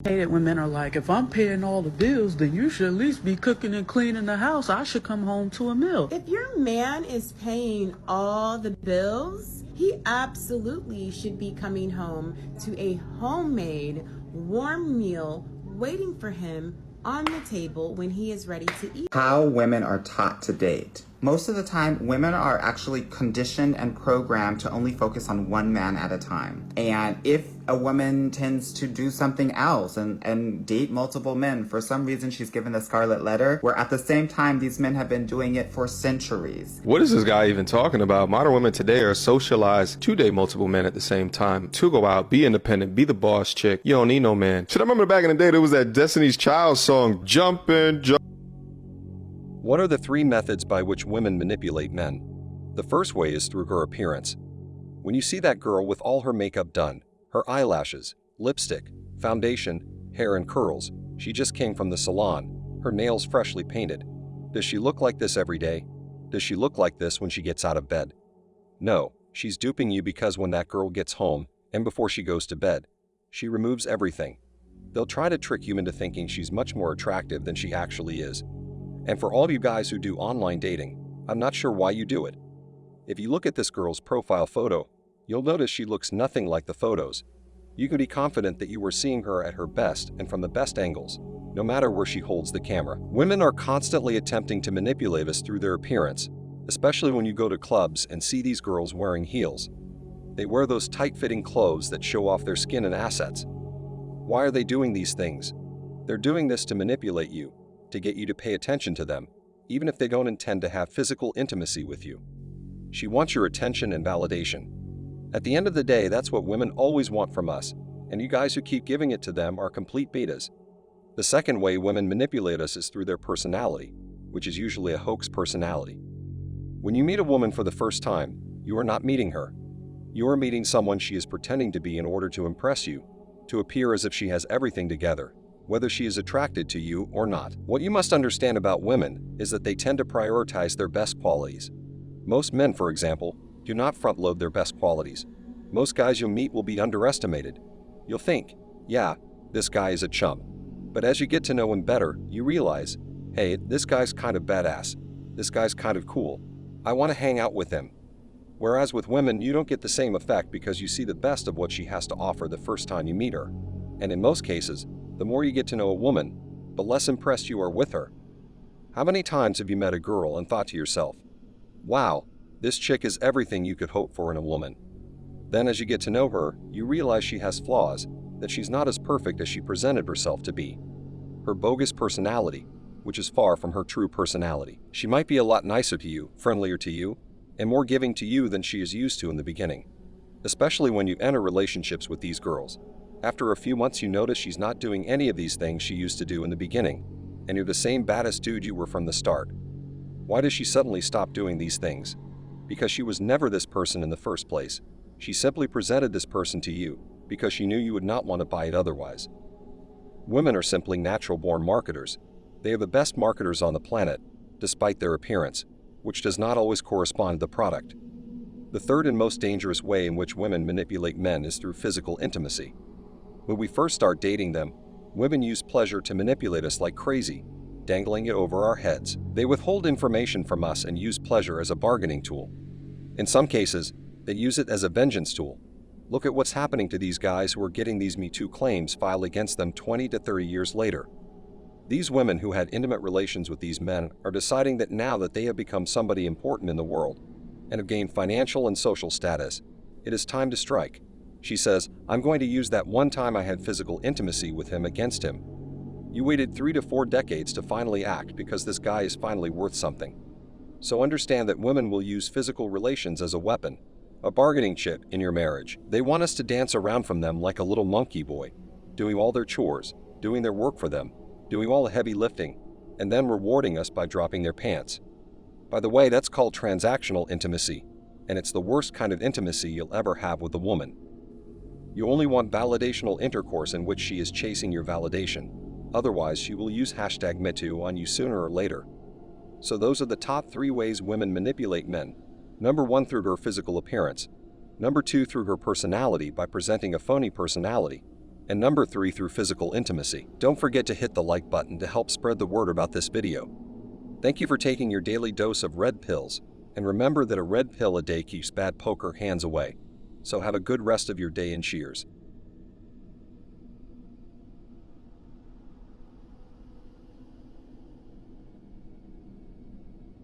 hate it when men are like, if I'm paying all the bills, then you should at least be cooking and cleaning the house. I should come home to a meal. If your man is paying all the bills, he absolutely should be coming home to a homemade, warm meal waiting for him on the table when he is ready to eat. How women are taught to date. Most of the time, women are actually conditioned and programmed to only focus on one man at a time. And if a woman tends to do something else and date multiple men, for some reason she's given the scarlet letter, where at the same time these men have been doing it for centuries. What is this guy even talking about? Modern women today are socialized to date multiple men at the same time, to go out, be independent, be the boss chick. You don't need no man. Shit, I remember back in the day there was that Destiny's Child song, Jumpin', Jump. What are the 3 methods by which women manipulate men? The first way is through her appearance. When you see that girl with all her makeup done, her eyelashes, lipstick, foundation, hair and curls, she just came from the salon, her nails freshly painted. Does she look like this every day? Does she look like this when she gets out of bed? No, she's duping you because when that girl gets home, and before she goes to bed, she removes everything. They'll try to trick you into thinking she's much more attractive than she actually is. And for all you guys who do online dating, I'm not sure why you do it. If you look at this girl's profile photo, you'll notice she looks nothing like the photos. You can be confident that you were seeing her at her best and from the best angles, no matter where she holds the camera. Women are constantly attempting to manipulate us through their appearance, especially when you go to clubs and see these girls wearing heels. They wear those tight-fitting clothes that show off their skin and assets. Why are they doing these things? They're doing this to manipulate you, to get you to pay attention to them, even if they don't intend to have physical intimacy with you. She wants your attention and validation. At the end of the day, that's what women always want from us, and you guys who keep giving it to them are complete betas. The second way women manipulate us is through their personality, which is usually a hoax personality. When you meet a woman for the first time, you are not meeting her. You are meeting someone she is pretending to be in order to impress you, to appear as if she has everything together, whether she is attracted to you or not. What you must understand about women is that they tend to prioritize their best qualities. Most men, for example, do not front-load their best qualities. Most guys you'll meet will be underestimated. You'll think, yeah, this guy is a chump. But as you get to know him better, you realize, hey, this guy's kind of badass. This guy's kind of cool. I want to hang out with him. Whereas with women, you don't get the same effect because you see the best of what she has to offer the first time you meet her. And in most cases, the more you get to know a woman, the less impressed you are with her. How many times have you met a girl and thought to yourself, wow, this chick is everything you could hope for in a woman. Then as you get to know her, you realize she has flaws, that she's not as perfect as she presented herself to be. Her bogus personality, which is far from her true personality. She might be a lot nicer to you, friendlier to you, and more giving to you than she is used to in the beginning. Especially when you enter relationships with these girls. After a few months you notice she's not doing any of these things she used to do in the beginning, and you're the same baddest dude you were from the start. Why does she suddenly stop doing these things? Because she was never this person in the first place. She simply presented this person to you, because she knew you would not want to buy it otherwise. Women are simply natural-born marketers. They are the best marketers on the planet, despite their appearance, which does not always correspond to the product. The third and most dangerous way in which women manipulate men is through physical intimacy. When we first start dating them, women use pleasure to manipulate us like crazy, dangling it over our heads. They withhold information from us and use pleasure as a bargaining tool. In some cases, they use it as a vengeance tool. Look at what's happening to these guys who are getting these Mgtow claims filed against them 20 to 30 years later. These women who had intimate relations with these men are deciding that now that they have become somebody important in the world and have gained financial and social status, it is time to strike. She says, I'm going to use that one time I had physical intimacy with him against him. You waited 3 to 4 decades to finally act because this guy is finally worth something. So understand that women will use physical relations as a weapon, a bargaining chip in your marriage. They want us to dance around from them like a little monkey boy, doing all their chores, doing their work for them, doing all the heavy lifting, and then rewarding us by dropping their pants. By the way, that's called transactional intimacy, and it's the worst kind of intimacy you'll ever have with a woman. You only want validational intercourse in which she is chasing your validation. Otherwise, she will use #Mgtow on you sooner or later. So those are the top 3 ways women manipulate men. Number 1, through her physical appearance. Number 2, through her personality by presenting a phony personality. And number 3, through physical intimacy. Don't forget to hit the like button to help spread the word about this video. Thank you for taking your daily dose of red pills, and remember that a red pill a day keeps bad poker hands away. So have a good rest of your day and cheers.